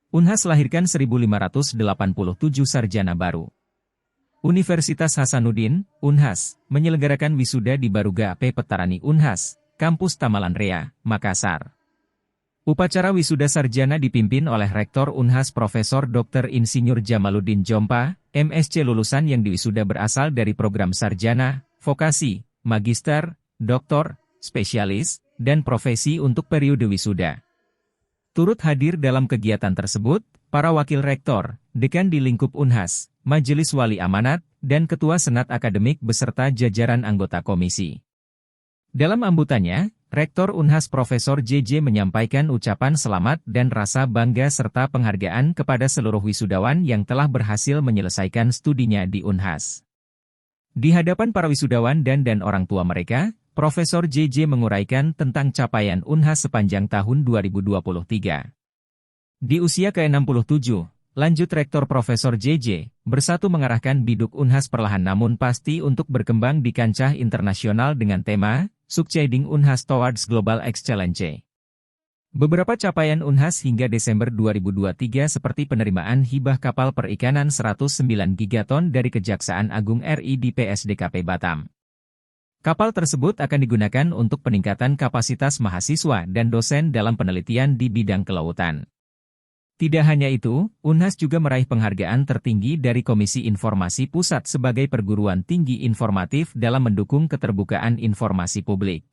Unhas lahirkan 1587 sarjana baru. Universitas Hasanuddin, Unhas, menyelenggarakan wisuda di Baruga AP Petarani Unhas, Kampus Tamalan Rea, Makassar. Upacara wisuda sarjana dipimpin oleh Rektor Unhas Profesor Dr. Insinyur Jamaluddin Jompa, MSc lulusan yang diwisuda berasal dari program sarjana, vokasi, magister, doktor, spesialis, dan profesi untuk periode wisuda. Turut hadir dalam kegiatan tersebut, para wakil rektor, dekan di lingkup Unhas, Majelis Wali Amanat, dan Ketua Senat Akademik beserta jajaran anggota komisi. Dalam ambutannya, Rektor Unhas Profesor JJ menyampaikan ucapan selamat dan rasa bangga serta penghargaan kepada seluruh wisudawan yang telah berhasil menyelesaikan studinya di Unhas. Di hadapan para wisudawan dan orang tua mereka, Profesor JJ menguraikan tentang capaian Unhas sepanjang tahun 2023. Di usia ke-67, lanjut Rektor Profesor JJ, bersatu mengarahkan biduk Unhas perlahan namun pasti untuk berkembang di kancah internasional dengan tema Succeeding Unhas Towards Global Excellence. Beberapa capaian Unhas hingga Desember 2023 seperti penerimaan hibah kapal perikanan 109 gigaton dari Kejaksaan Agung RI di PSDKP Batam. Kapal tersebut akan digunakan untuk peningkatan kapasitas mahasiswa dan dosen dalam penelitian di bidang kelautan. Tidak hanya itu, Unhas juga meraih penghargaan tertinggi dari Komisi Informasi Pusat sebagai perguruan tinggi informatif dalam mendukung keterbukaan informasi publik.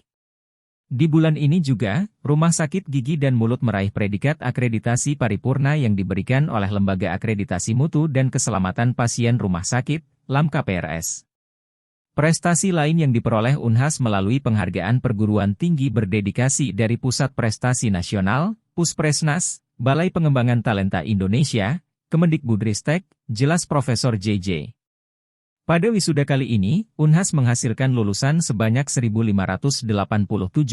Di bulan ini juga, Rumah Sakit Gigi dan Mulut meraih predikat akreditasi paripurna yang diberikan oleh Lembaga Akreditasi Mutu dan Keselamatan Pasien Rumah Sakit, LAMKPRS. Prestasi lain yang diperoleh Unhas melalui penghargaan perguruan tinggi berdedikasi dari Pusat Prestasi Nasional, Puspresnas, Balai Pengembangan Talenta Indonesia, Kemendikbudristek, jelas Profesor JJ. Pada wisuda kali ini, Unhas menghasilkan lulusan sebanyak 1.587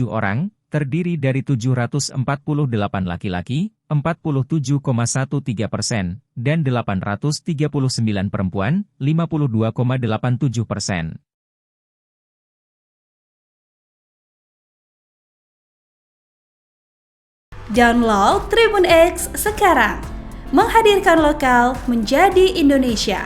orang, terdiri dari 748 laki-laki, 47,13%, dan 839 perempuan, 52,87%. Download Tribun X sekarang, menghadirkan lokal menjadi Indonesia.